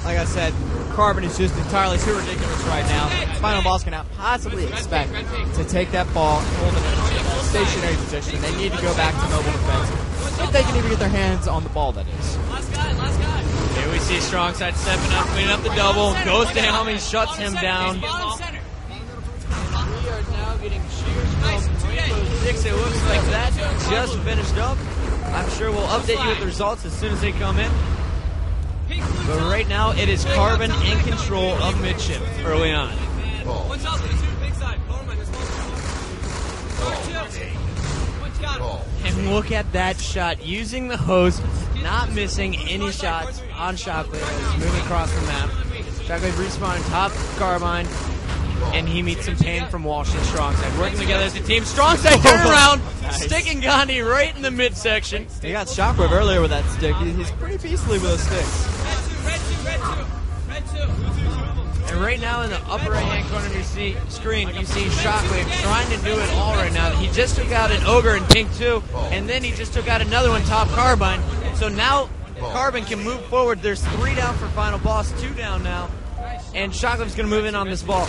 Like I said, Carbon is just entirely too ridiculous right now. Final Boss cannot possibly expect to take that ball and hold it in a stationary position. They need to go back to mobile defense. If they can even get their hands on the ball, that is. Here we see Strong Side stepping up, cleaning up the double. Goes to Helmy, shuts him down. We are now getting cheers from Rainbow Six. It looks like that just finished up. I'm sure we'll update you with the results as soon as they come in. But right now, it is Carbon in control of midship early on. And look at that shot, using the hose, not missing any shots on Shockwave as he's moving across the map. Shockwave respawning top Carbine, and he meets some pain from Walsh and Strongside. Working together as a team. Strongside turn around, nice. Sticking Gandhi right in the midsection. He got Shockwave earlier with that stick. He's pretty beastly with those sticks. And right now in the upper right-hand corner of your screen, you see Shockwave trying to do it all right now. He just took out an Ogre in Pink 2, and then he just took out another one, top Carbine. So now Carbon can move forward. There's 3 down for Final Boss, 2 down now. And Shockwave's going to move in on this ball.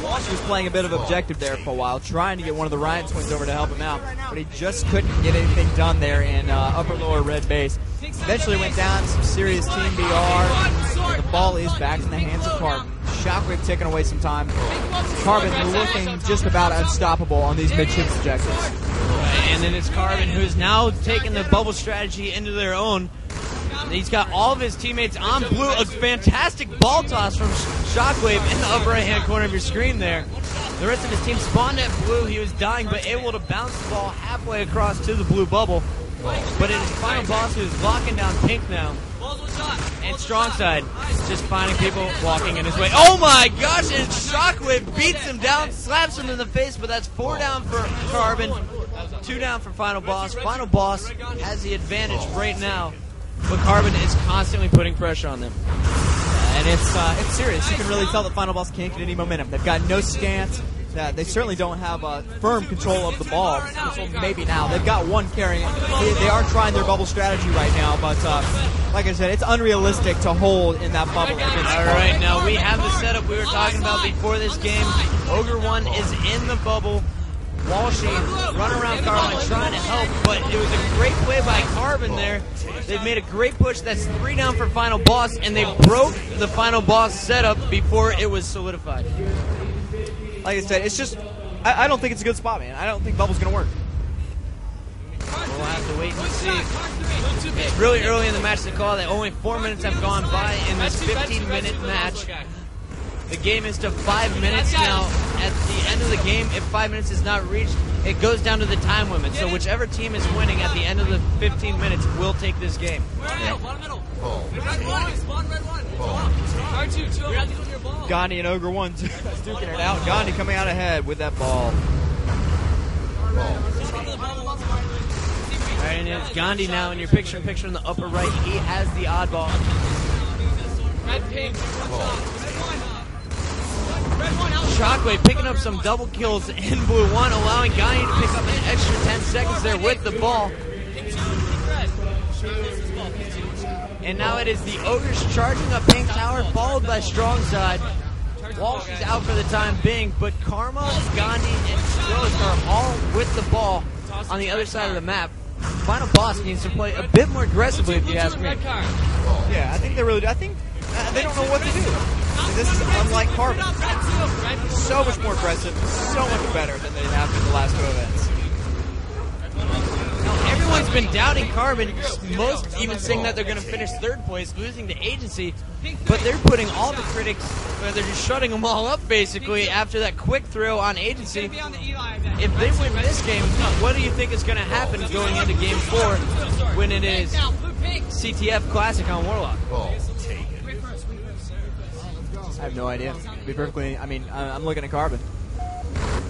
Walsh was playing a bit of objective there for a while, trying to get one of the Ryan twins over to help him out, but he just couldn't get anything done there in upper-lower red base. Eventually went down some serious team BR, and the ball is back in the hands of Carbon. Shockwave taking away some time. Carbon looking just about unstoppable on these midship objectives. And then it's Carbon who's now taking the bubble strategy into their own. He's got all of his teammates on blue. A fantastic ball toss from Shockwave in the upper right-hand corner of your screen there. The rest of his team spawned at blue. He was dying, but able to bounce the ball halfway across to the blue bubble. But it is Final Boss who's locking down Pink now. And Strongside just finding people walking in his way. Oh my gosh, and Shockwave beats him down, slaps him in the face, but that's 4 down for Carbon, 2 down for Final Boss. Final Boss has the advantage right now, but Carbon is constantly putting pressure on them. And it's serious. You can really tell that Final Boss can't get any momentum. They've got no stance. They certainly don't have firm control of the ball. Maybe now. They've got one carrying it. They are trying their bubble strategy right now, but like I said, it's unrealistic to hold in that bubble. All right, now we have the setup we were talking about before this game. Ogre 1 is in the bubble. Walshy run around Carbine trying to help, but it was a great play by Carbon there. They've made a great push. That's 3 down for Final Boss, and they broke the Final Boss setup before it was solidified. Like I said, it's just, I don't think it's a good spot, man. I don't think bubble's going to work. We'll have to wait and see. It's really early in the match to call that. Only 4 minutes have gone by in this 15-minute match. The game is to 5 minutes now. At the end of the game, if 5 minutes is not reached, it goes down to the time limit. So whichever team is winning at the end of the 15 minutes will take this game. Gandhi and Ogre 1 duking it out. Gandhi coming out ahead with that ball. All right, and it's Gandhi now in your picture in the upper right. He has the oddball. Shockwave picking up some double kills in blue 1, allowing Gandhi to pick up an extra 10 seconds there with the ball. And now it is the Ogres charging up Pink Tower, followed by Strongside. Walsh is out for the time being, but Karma, Gandhi, and Stroke are all with the ball on the other side of the map. Final Boss needs to play a bit more aggressively, if you ask me. Yeah, I think they really do. I think they don't know what to do. This is unlike Carbon. So much more aggressive, so much better than they have in the last 2 events. Now, everyone's been doubting Carbon, most even saying that they're going to finish 3rd place, losing to Agency, but they're putting all the critics, they're just shutting them all up basically after that quick throw on Agency. If they win this game, what do you think is going to happen going into Game 4 when it is CTF Classic on Warlock? I have no idea. To be perfectly, I'm looking at Carbon.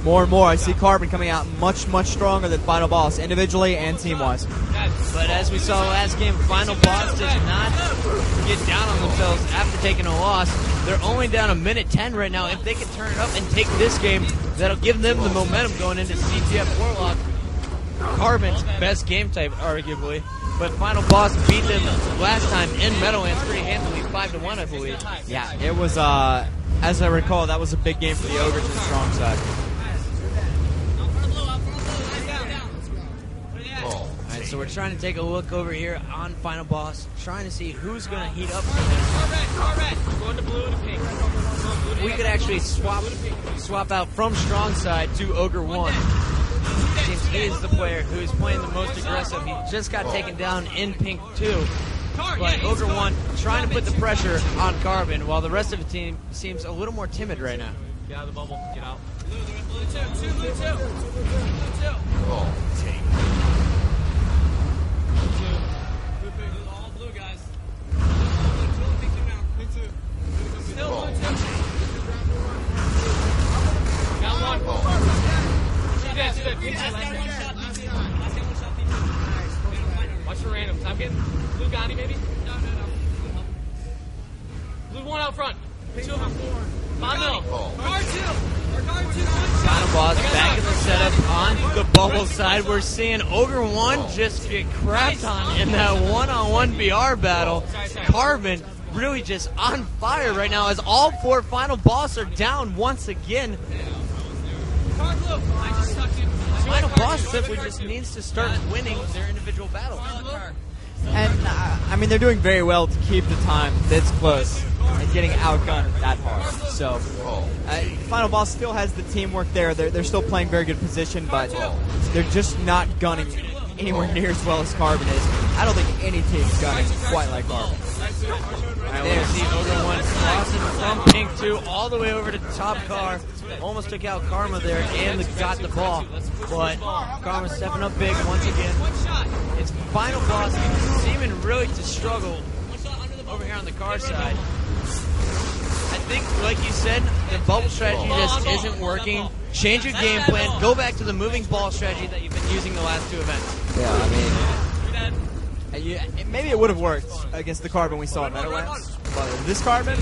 More and more, I see Carbon coming out much, much stronger than Final Boss, individually and team-wise. But as we saw last game, Final Boss does not get down on themselves after taking a loss. They're only down 1:10 right now. If they can turn it up and take this game, that'll give them the momentum going into CTF Warlock. Carbon's best game type, arguably. but Final Boss beat them last time in Meadowlands pretty handily, 5-1, I believe. Yeah, it was, as I recall, that was a big game for the Ogres and strong side. Alright, so we're trying to take a look over here on Final Boss, trying to see who's going to heat up for them. Going to blue to pink. We could actually swap out from strong side to Ogre 1. Seems he is the player who is playing the most aggressive. He just got taken down in pink too. But Ogre 1 trying to put the pressure on Carbon, while the rest of the team seems a little more timid right now. Get out of the bubble. Get out. Blue two. All blue guys. Still blue two. Got one. Yeah, watch the randoms. I'm getting blue Gandhi maybe? No. Blue one out front. Two of them. Bond middle. Guard two. Final Boss back in the setup on the bubble side. We're seeing Ogre 1 just get crapped on in that one-on-one BR battle. Carbon really just on fire right now as all 4 Final Boss are down once again. Final Boss simply just needs to start winning their individual battles. And, I mean, they're doing very well to keep the time this close and getting outgunned that hard. So, Final Boss still has the teamwork there. They're still playing very good position, but they're just not gunning anywhere near as well as Carbon is. I don't think any team's gunning quite like Carbon. Alright, we'll see Ogre 1 crossing from pink 2 all the way over to top car. Almost took out Karma there and got the ball. But Karma stepping up big once again. It's Final Boss seeming really to struggle over here on the car side. I think, like you said, the bubble strategy just isn't working. Change your game plan. Go back to the moving ball strategy that you've been using the last 2 events. Yeah, I mean, maybe it would have worked against the Carbon we saw in Meadowlands, but with this Carbon,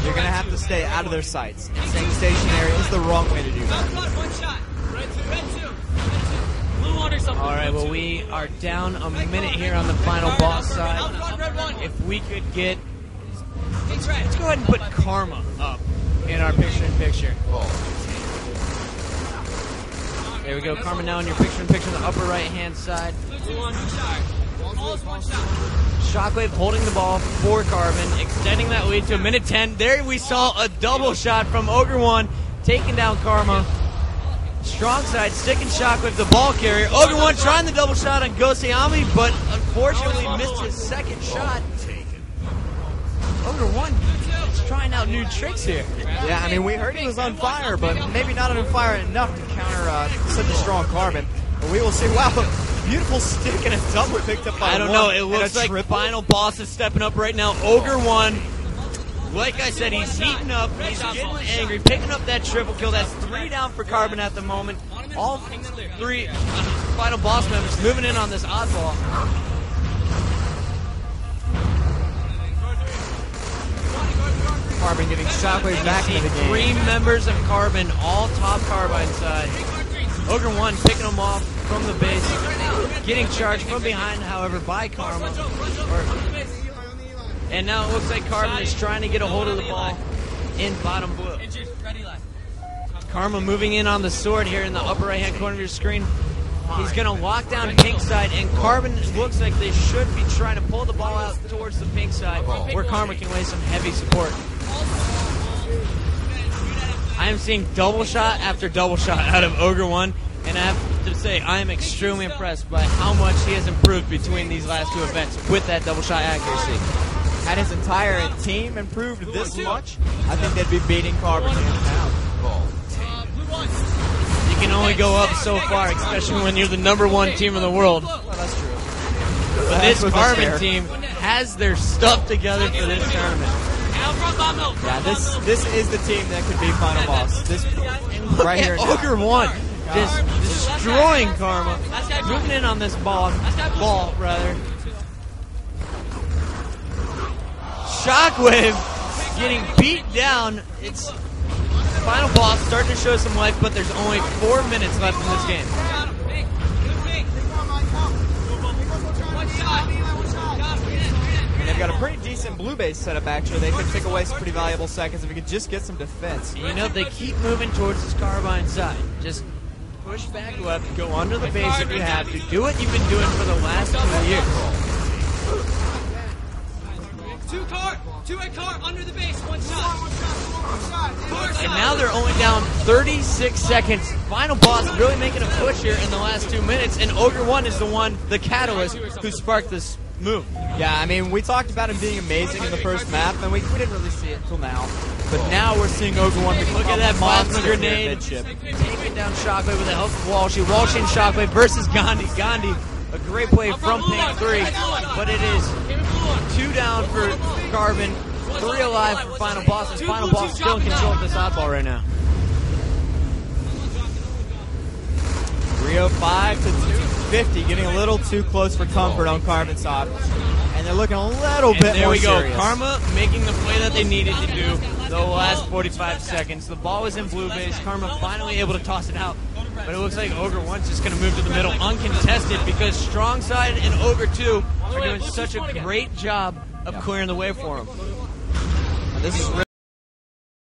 you're going to have to stay out of their sights. And staying stationary is the wrong way to do that. Alright, well, we are down a minute here on the Final Boss side. If we could get... Let's go ahead and put Karma up in our picture-in-picture. There we go, Karma now in your picture-in-picture on the upper right-hand side. Shockwave holding the ball for Carbon, extending that lead to a minute 10. There we saw a double shot from Ogre 1, taking down Karma. Strong side, sticking Shockwave, the ball carrier. Ogre 1 trying the double shot on Gosayami, but unfortunately missed his second shot. Ogre 1 is trying out new tricks here. Yeah, I mean, we heard he was on fire, but maybe not on fire enough to counter such a strong Carbon. But we will see. Wow, beautiful stick and a double picked up by I don't know, it looks like Final Boss is stepping up right now. Ogre 1, like I said, he's heating up, he's getting angry, picking up that triple kill. That's 3 down for Carbon at the moment. All 3 Final Boss members moving in on this oddball. Carbon getting Shockwave back into the game. 3 members of Carbon, all top Carbine side. Ogre 1 picking them off from the base, getting charged from behind, however, by Karma. And now it looks like Carbon is trying to get a hold of the ball in bottom blue. Karma moving in on the sword here in the upper right-hand corner of your screen. He's going to lock down pink side, and Carbon looks like they should be trying to pull the ball out towards the pink side, where Karma can lay some heavy support. I am seeing double shot after double shot out of Ogre 1, and I have to say I am extremely impressed by how much he has improved between these last 2 events with that double shot accuracy. Had his entire team improved this much, I think they'd be beating Carbon hands down. You can only go up so far, especially when you're the #1 team in the world. Well, that's true. But this Carbon team has their stuff together for this tournament. Yeah, this is the team that could be Final Boss. This right here. Ogre 1 just destroying Karma, moving in on this ball rather. Shockwave getting beat down. It's Final Boss starting to show some life, but there's only 4 minutes left in this game. got a pretty decent blue base setup, actually. They could take away some pretty valuable seconds if we could just get some defense. You know, they keep moving towards this Carbine side. Just push back left, go under the base if you have to. Do what you've been doing for the last 2 years. Two right car, under the base, one shot. And now they're only down 36 seconds. Final boss really making a push here in the last 2 minutes, and Ogre 1 is the catalyst who sparked this move. Yeah, I mean, we talked about him being amazing in the first map, and we didn't really see it until now. But now we're seeing Ogre 1 become Look at that plasma monster grenade. mid-ship. Taking down Shockwave with the help of Walshy. Walshy and Shockwave versus Gandhi. Gandhi, a great play from Pink 3, but it is 2 down for Carbon, 3 alive for Final Boss, and Final Boss still in control of this oddball right now. 305 to 250, getting a little too close for comfort on Carbon's side. And they're looking a little bit There more we go. serious. Karma making the play that they needed to do the last 45 seconds. The ball was in blue base. Karma finally able to toss it out. But it looks like Ogre 1's just going to move to the middle uncontested because Strong Side and Ogre 2 are doing such a great job of clearing the way for him. This is